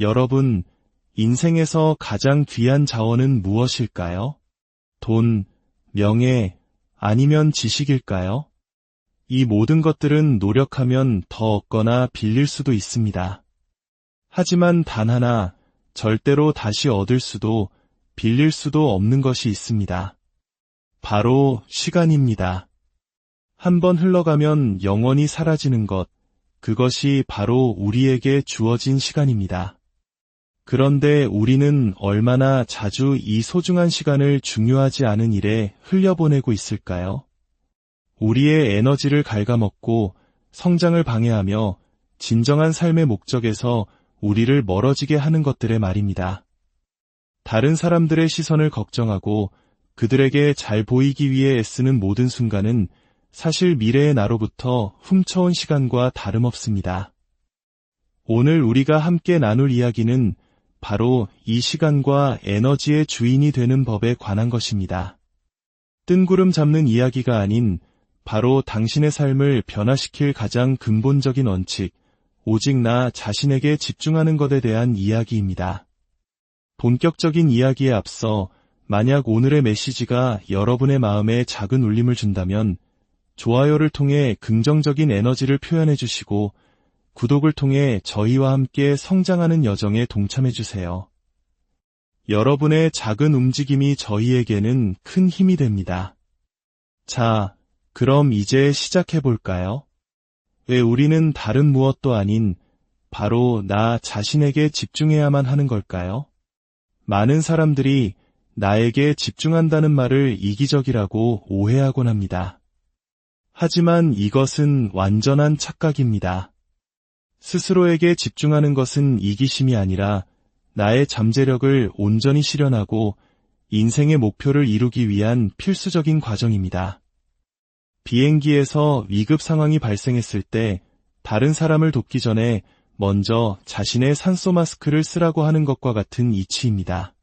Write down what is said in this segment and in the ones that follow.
여러분, 인생에서 가장 귀한 자원은 무엇일까요? 돈, 명예, 아니면 지식일까요? 이 모든 것들은 노력하면 더 얻거나 빌릴 수도 있습니다. 하지만 단 하나, 절대로 다시 얻을 수도, 빌릴 수도 없는 것이 있습니다. 바로 시간입니다. 한번 흘러가면 영원히 사라지는 것, 그것이 바로 우리에게 주어진 시간입니다. 그런데 우리는 얼마나 자주 이 소중한 시간을 중요하지 않은 일에 흘려보내고 있을까요? 우리의 에너지를 갉아먹고 성장을 방해하며 진정한 삶의 목적에서 우리를 멀어지게 하는 것들에 말입니다. 다른 사람들의 시선을 걱정하고 그들에게 잘 보이기 위해 애쓰는 모든 순간은 사실 미래의 나로부터 훔쳐온 시간과 다름없습니다. 오늘 우리가 함께 나눌 이야기는 바로 이 시간과 에너지의 주인이 되는 법에 관한 것입니다. 뜬구름 잡는 이야기가 아닌 바로 당신의 삶을 변화시킬 가장 근본적인 원칙, 오직 나 자신에게 집중하는 것에 대한 이야기입니다. 본격적인 이야기에 앞서 만약 오늘의 메시지가 여러분의 마음에 작은 울림을 준다면 좋아요를 통해 긍정적인 에너지를 표현해 주시고 구독을 통해 저희와 함께 성장하는 여정에 동참해 주세요. 여러분의 작은 움직임이 저희에게는 큰 힘이 됩니다. 자, 그럼 이제 시작해 볼까요? 왜 우리는 다른 무엇도 아닌 바로 나 자신에게 집중해야만 하는 걸까요? 많은 사람들이 나에게 집중한다는 말을 이기적이라고 오해하곤 합니다. 하지만 이것은 완전한 착각입니다. 스스로에게 집중하는 것은 이기심이 아니라 나의 잠재력을 온전히 실현하고 인생의 목표를 이루기 위한 필수적인 과정입니다. 비행기에서 위급 상황이 발생했을 때 다른 사람을 돕기 전에 먼저 자신의 산소 마스크를 쓰라고 하는 것과 같은 이치입니다.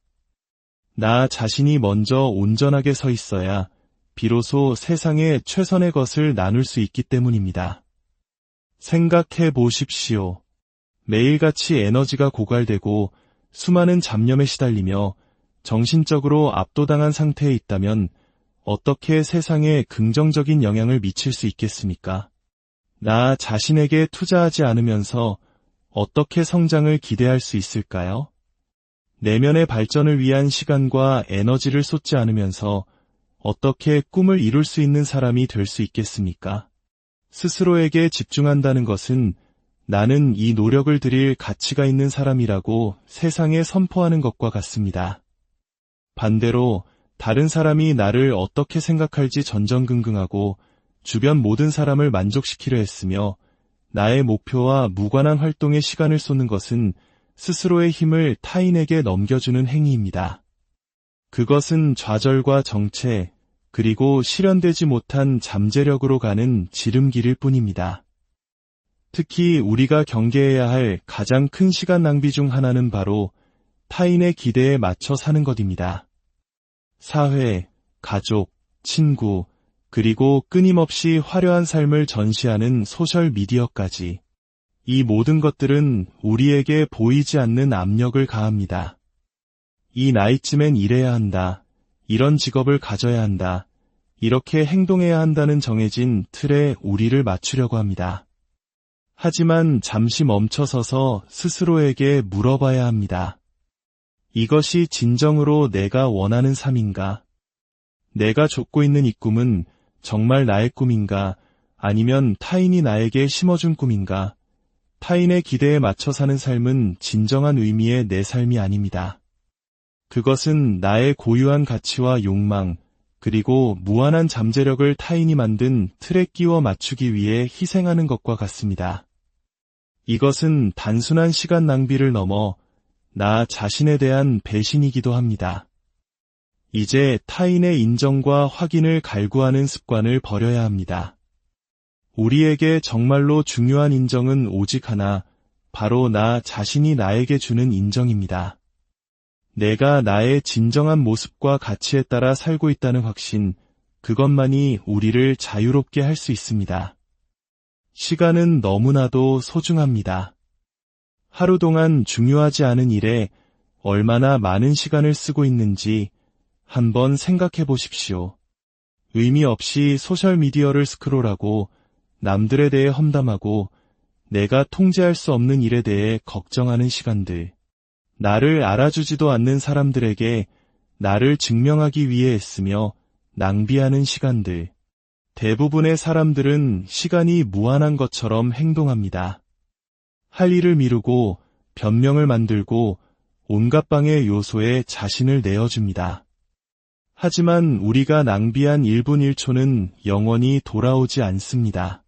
나 자신이 먼저 온전하게 서 있어야 비로소 세상에 최선의 것을 나눌 수 있기 때문입니다. 생각해 보십시오. 매일같이 에너지가 고갈되고 수많은 잡념에 시달리며 정신적으로 압도당한 상태에 있다면 어떻게 세상에 긍정적인 영향을 미칠 수 있겠습니까? 나 자신에게 투자하지 않으면서 어떻게 성장을 기대할 수 있을까요? 내면의 발전을 위한 시간과 에너지를 쏟지 않으면서 어떻게 꿈을 이룰 수 있는 사람이 될 수 있겠습니까? 스스로에게 집중한다는 것은 나는 이 노력을 들일 가치가 있는 사람이라고 세상에 선포하는 것과 같습니다. 반대로 다른 사람이 나를 어떻게 생각할지 전전긍긍하고 주변 모든 사람을 만족시키려 했으며 나의 목표와 무관한 활동에 시간을 쏟는 것은 스스로의 힘을 타인에게 넘겨주는 행위입니다. 그것은 좌절과 정체, 그리고 실현되지 못한 잠재력으로 가는 지름길일 뿐입니다. 특히 우리가 경계해야 할 가장 큰 시간 낭비 중 하나는 바로 타인의 기대에 맞춰 사는 것입니다. 사회, 가족, 친구, 그리고 끊임없이 화려한 삶을 전시하는 소셜미디어까지 이 모든 것들은 우리에게 보이지 않는 압력을 가합니다. 이 나이쯤엔 이래야 한다. 이런 직업을 가져야 한다. 이렇게 행동해야 한다는 정해진 틀에 우리를 맞추려고 합니다. 하지만 잠시 멈춰서서 스스로에게 물어봐야 합니다. 이것이 진정으로 내가 원하는 삶인가? 내가 쫓고 있는 이 꿈은 정말 나의 꿈인가? 아니면 타인이 나에게 심어준 꿈인가? 타인의 기대에 맞춰 사는 삶은 진정한 의미의 내 삶이 아닙니다. 그것은 나의 고유한 가치와 욕망, 그리고 무한한 잠재력을 타인이 만든 틀에 끼워 맞추기 위해 희생하는 것과 같습니다. 이것은 단순한 시간 낭비를 넘어 나 자신에 대한 배신이기도 합니다. 이제 타인의 인정과 확인을 갈구하는 습관을 버려야 합니다. 우리에게 정말로 중요한 인정은 오직 하나, 바로 나 자신이 나에게 주는 인정입니다. 내가 나의 진정한 모습과 가치에 따라 살고 있다는 확신, 그것만이 우리를 자유롭게 할 수 있습니다. 시간은 너무나도 소중합니다. 하루 동안 중요하지 않은 일에 얼마나 많은 시간을 쓰고 있는지 한번 생각해 보십시오. 의미 없이 소셜미디어를 스크롤하고 남들에 대해 험담하고 내가 통제할 수 없는 일에 대해 걱정하는 시간들. 나를 알아주지도 않는 사람들에게 나를 증명하기 위해 애쓰며 낭비하는 시간들. 대부분의 사람들은 시간이 무한한 것처럼 행동합니다. 할 일을 미루고 변명을 만들고 온갖 방해 요소에 자신을 내어줍니다. 하지만 우리가 낭비한 1분 1초는 영원히 돌아오지 않습니다.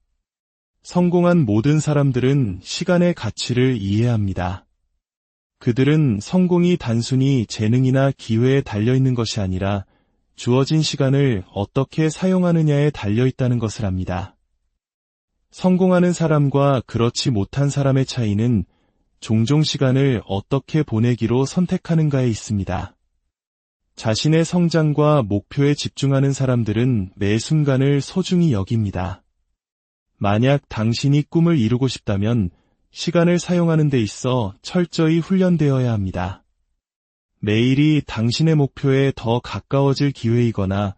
성공한 모든 사람들은 시간의 가치를 이해합니다. 그들은 성공이 단순히 재능이나 기회에 달려있는 것이 아니라 주어진 시간을 어떻게 사용하느냐에 달려있다는 것을 압니다. 성공하는 사람과 그렇지 못한 사람의 차이는 종종 시간을 어떻게 보내기로 선택하는가에 있습니다. 자신의 성장과 목표에 집중하는 사람들은 매 순간을 소중히 여깁니다. 만약 당신이 꿈을 이루고 싶다면 시간을 사용하는 데 있어 철저히 훈련되어야 합니다. 매일이 당신의 목표에 더 가까워질 기회이거나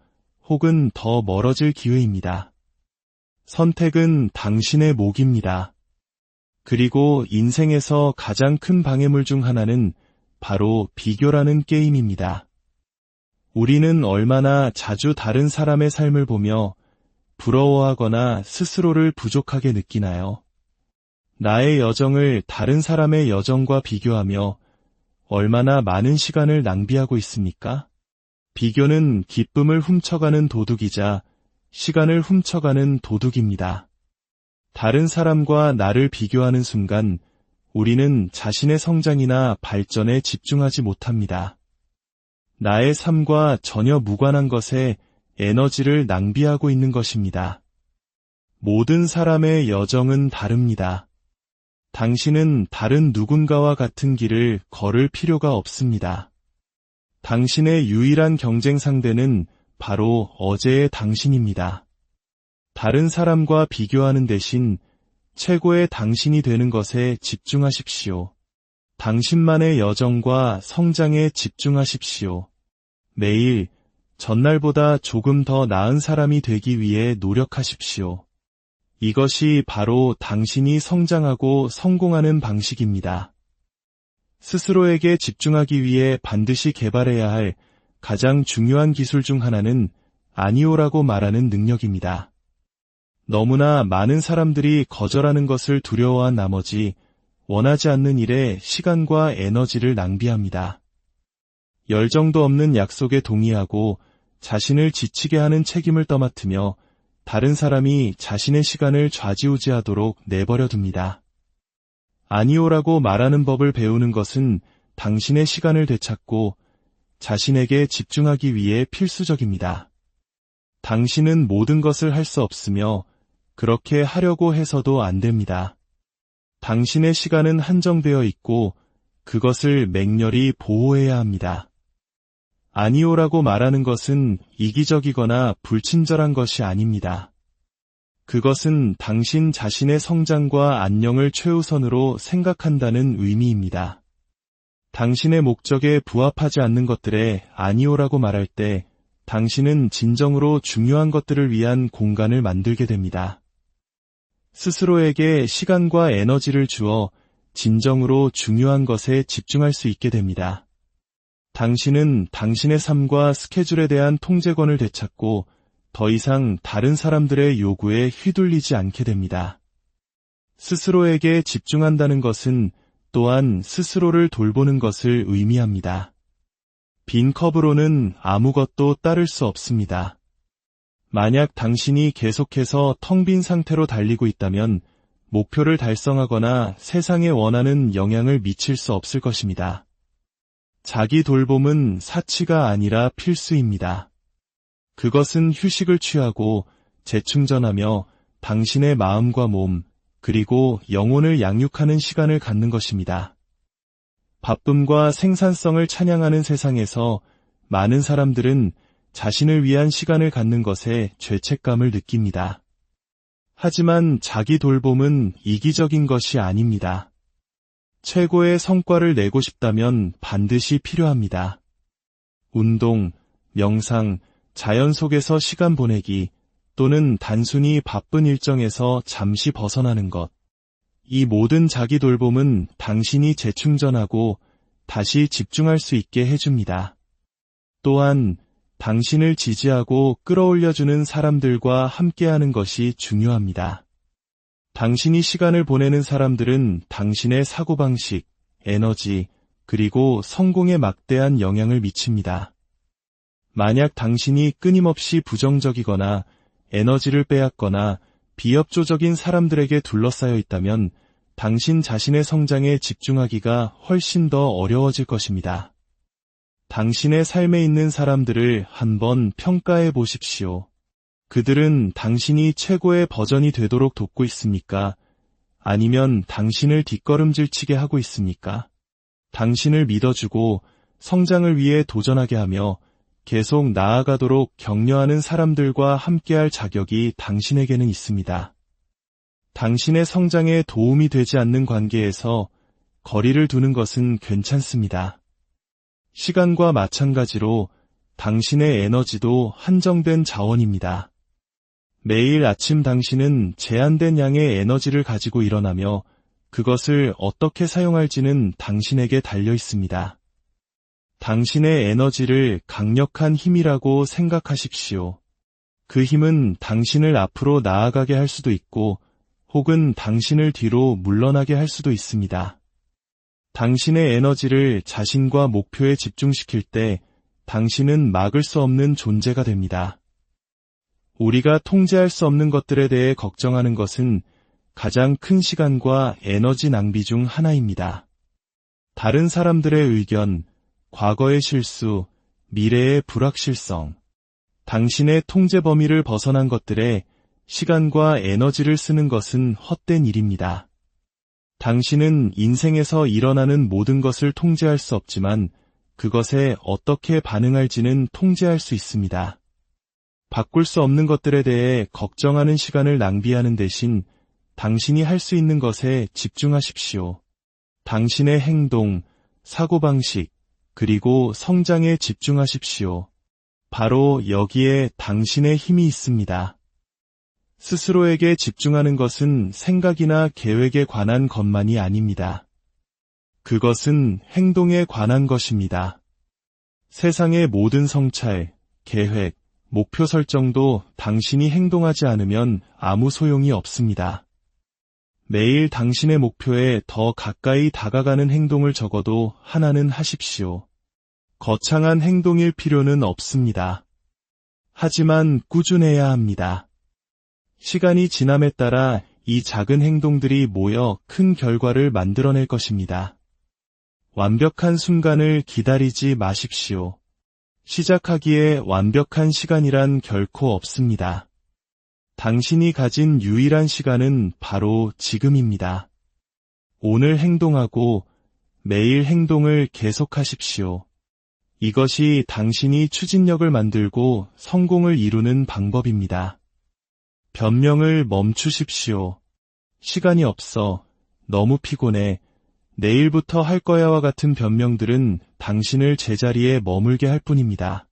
혹은 더 멀어질 기회입니다. 선택은 당신의 몫입니다. 그리고 인생에서 가장 큰 방해물 중 하나는 바로 비교라는 게임입니다. 우리는 얼마나 자주 다른 사람의 삶을 보며 부러워하거나 스스로를 부족하게 느끼나요? 나의 여정을 다른 사람의 여정과 비교하며 얼마나 많은 시간을 낭비하고 있습니까? 비교는 기쁨을 훔쳐가는 도둑이자 시간을 훔쳐가는 도둑입니다. 다른 사람과 나를 비교하는 순간 우리는 자신의 성장이나 발전에 집중하지 못합니다. 나의 삶과 전혀 무관한 것에 에너지를 낭비하고 있는 것입니다. 모든 사람의 여정은 다릅니다. 당신은 다른 누군가와 같은 길을 걸을 필요가 없습니다. 당신의 유일한 경쟁 상대는 바로 어제의 당신입니다. 다른 사람과 비교하는 대신 최고의 당신이 되는 것에 집중하십시오. 당신만의 여정과 성장에 집중하십시오. 매일 전날보다 조금 더 나은 사람이 되기 위해 노력하십시오. 이것이 바로 당신이 성장하고 성공하는 방식입니다. 스스로에게 집중하기 위해 반드시 개발해야 할 가장 중요한 기술 중 하나는 아니오라고 말하는 능력입니다. 너무나 많은 사람들이 거절하는 것을 두려워한 나머지 원하지 않는 일에 시간과 에너지를 낭비합니다. 열정도 없는 약속에 동의하고 자신을 지치게 하는 책임을 떠맡으며 다른 사람이 자신의 시간을 좌지우지하도록 내버려 둡니다. 아니오라고 말하는 법을 배우는 것은 당신의 시간을 되찾고 자신에게 집중하기 위해 필수적입니다. 당신은 모든 것을 할 수 없으며 그렇게 하려고 해서도 안 됩니다. 당신의 시간은 한정되어 있고 그것을 맹렬히 보호해야 합니다. 아니오라고 말하는 것은 이기적이거나 불친절한 것이 아닙니다. 그것은 당신 자신의 성장과 안녕을 최우선으로 생각한다는 의미입니다. 당신의 목적에 부합하지 않는 것들에 아니오라고 말할 때 당신은 진정으로 중요한 것들을 위한 공간을 만들게 됩니다. 스스로에게 시간과 에너지를 주어 진정으로 중요한 것에 집중할 수 있게 됩니다. 당신은 당신의 삶과 스케줄에 대한 통제권을 되찾고 더 이상 다른 사람들의 요구에 휘둘리지 않게 됩니다. 스스로에게 집중한다는 것은 또한 스스로를 돌보는 것을 의미합니다. 빈 컵으로는 아무것도 따를 수 없습니다. 만약 당신이 계속해서 텅 빈 상태로 달리고 있다면 목표를 달성하거나 세상에 원하는 영향을 미칠 수 없을 것입니다. 자기 돌봄은 사치가 아니라 필수입니다. 그것은 휴식을 취하고 재충전하며 당신의 마음과 몸, 그리고 영혼을 양육하는 시간을 갖는 것입니다. 바쁨과 생산성을 찬양하는 세상에서 많은 사람들은 자신을 위한 시간을 갖는 것에 죄책감을 느낍니다. 하지만 자기 돌봄은 이기적인 것이 아닙니다. 최고의 성과를 내고 싶다면 반드시 필요합니다. 운동, 명상, 자연 속에서 시간 보내기, 또는 단순히 바쁜 일정에서 잠시 벗어나는 것. 이 모든 자기 돌봄은 당신이 재충전하고 다시 집중할 수 있게 해줍니다. 또한 당신을 지지하고 끌어올려주는 사람들과 함께하는 것이 중요합니다. 당신이 시간을 보내는 사람들은 당신의 사고방식, 에너지, 그리고 성공에 막대한 영향을 미칩니다. 만약 당신이 끊임없이 부정적이거나 에너지를 빼앗거나 비협조적인 사람들에게 둘러싸여 있다면 당신 자신의 성장에 집중하기가 훨씬 더 어려워질 것입니다. 당신의 삶에 있는 사람들을 한번 평가해 보십시오. 그들은 당신이 최고의 버전이 되도록 돕고 있습니까? 아니면 당신을 뒷걸음질치게 하고 있습니까? 당신을 믿어주고 성장을 위해 도전하게 하며 계속 나아가도록 격려하는 사람들과 함께할 자격이 당신에게는 있습니다. 당신의 성장에 도움이 되지 않는 관계에서 거리를 두는 것은 괜찮습니다. 시간과 마찬가지로 당신의 에너지도 한정된 자원입니다. 매일 아침 당신은 제한된 양의 에너지를 가지고 일어나며 그것을 어떻게 사용할지는 당신에게 달려 있습니다. 당신의 에너지를 강력한 힘이라고 생각하십시오. 그 힘은 당신을 앞으로 나아가게 할 수도 있고 혹은 당신을 뒤로 물러나게 할 수도 있습니다. 당신의 에너지를 자신과 목표에 집중시킬 때 당신은 막을 수 없는 존재가 됩니다. 우리가 통제할 수 없는 것들에 대해 걱정하는 것은 가장 큰 시간과 에너지 낭비 중 하나입니다. 다른 사람들의 의견, 과거의 실수, 미래의 불확실성, 당신의 통제 범위를 벗어난 것들에 시간과 에너지를 쓰는 것은 헛된 일입니다. 당신은 인생에서 일어나는 모든 것을 통제할 수 없지만 그것에 어떻게 반응할지는 통제할 수 있습니다. 바꿀 수 없는 것들에 대해 걱정하는 시간을 낭비하는 대신 당신이 할 수 있는 것에 집중하십시오. 당신의 행동, 사고방식, 그리고 성장에 집중하십시오. 바로 여기에 당신의 힘이 있습니다. 스스로에게 집중하는 것은 생각이나 계획에 관한 것만이 아닙니다. 그것은 행동에 관한 것입니다. 세상의 모든 성찰, 계획, 목표 설정도 당신이 행동하지 않으면 아무 소용이 없습니다. 매일 당신의 목표에 더 가까이 다가가는 행동을 적어도 하나는 하십시오. 거창한 행동일 필요는 없습니다. 하지만 꾸준해야 합니다. 시간이 지남에 따라 이 작은 행동들이 모여 큰 결과를 만들어낼 것입니다. 완벽한 순간을 기다리지 마십시오. 시작하기에 완벽한 시간이란 결코 없습니다. 당신이 가진 유일한 시간은 바로 지금입니다. 오늘 행동하고 매일 행동을 계속하십시오. 이것이 당신이 추진력을 만들고 성공을 이루는 방법입니다. 변명을 멈추십시오. 시간이 없어, 너무 피곤해, 내일부터 할 거야와 같은 변명들은 당신을 제자리에 머물게 할 뿐입니다.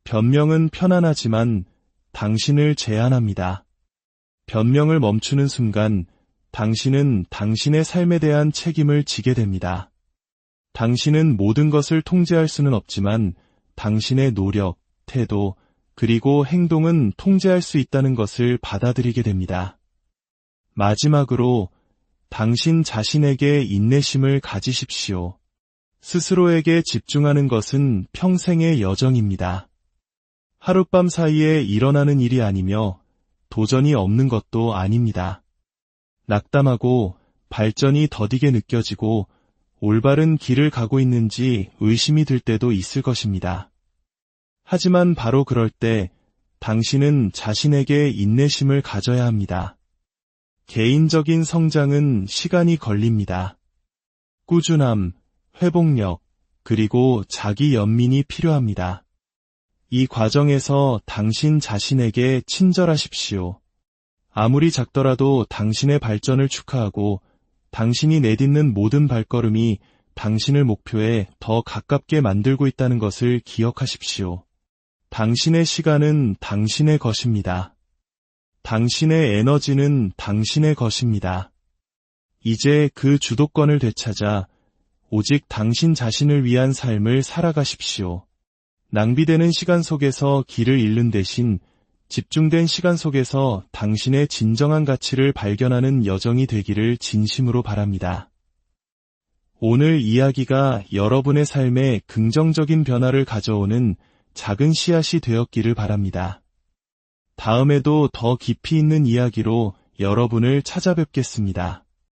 변명은 편안하지만 당신을 제한합니다. 변명을 멈추는 순간 당신은 당신의 삶에 대한 책임을 지게 됩니다. 당신은 모든 것을 통제할 수는 없지만 당신의 노력, 태도, 그리고 행동은 통제할 수 있다는 것을 받아들이게 됩니다. 마지막으로 당신 자신에게 인내심을 가지십시오. 스스로에게 집중하는 것은 평생의 여정입니다. 하룻밤 사이에 일어나는 일이 아니며 도전이 없는 것도 아닙니다. 낙담하고 발전이 더디게 느껴지고 올바른 길을 가고 있는지 의심이 들 때도 있을 것입니다. 하지만 바로 그럴 때 당신은 자신에게 인내심을 가져야 합니다. 개인적인 성장은 시간이 걸립니다. 꾸준함, 회복력, 그리고 자기 연민이 필요합니다. 이 과정에서 당신 자신에게 친절하십시오. 아무리 작더라도 당신의 발전을 축하하고 당신이 내딛는 모든 발걸음이 당신을 목표에 더 가깝게 만들고 있다는 것을 기억하십시오. 당신의 시간은 당신의 것입니다. 당신의 에너지는 당신의 것입니다. 이제 그 주도권을 되찾아 오직 당신 자신을 위한 삶을 살아가십시오. 낭비되는 시간 속에서 길을 잃는 대신 집중된 시간 속에서 당신의 진정한 가치를 발견하는 여정이 되기를 진심으로 바랍니다. 오늘 이야기가 여러분의 삶에 긍정적인 변화를 가져오는 작은 씨앗이 되었기를 바랍니다. 다음에도 더 깊이 있는 이야기로 여러분을 찾아뵙겠습니다.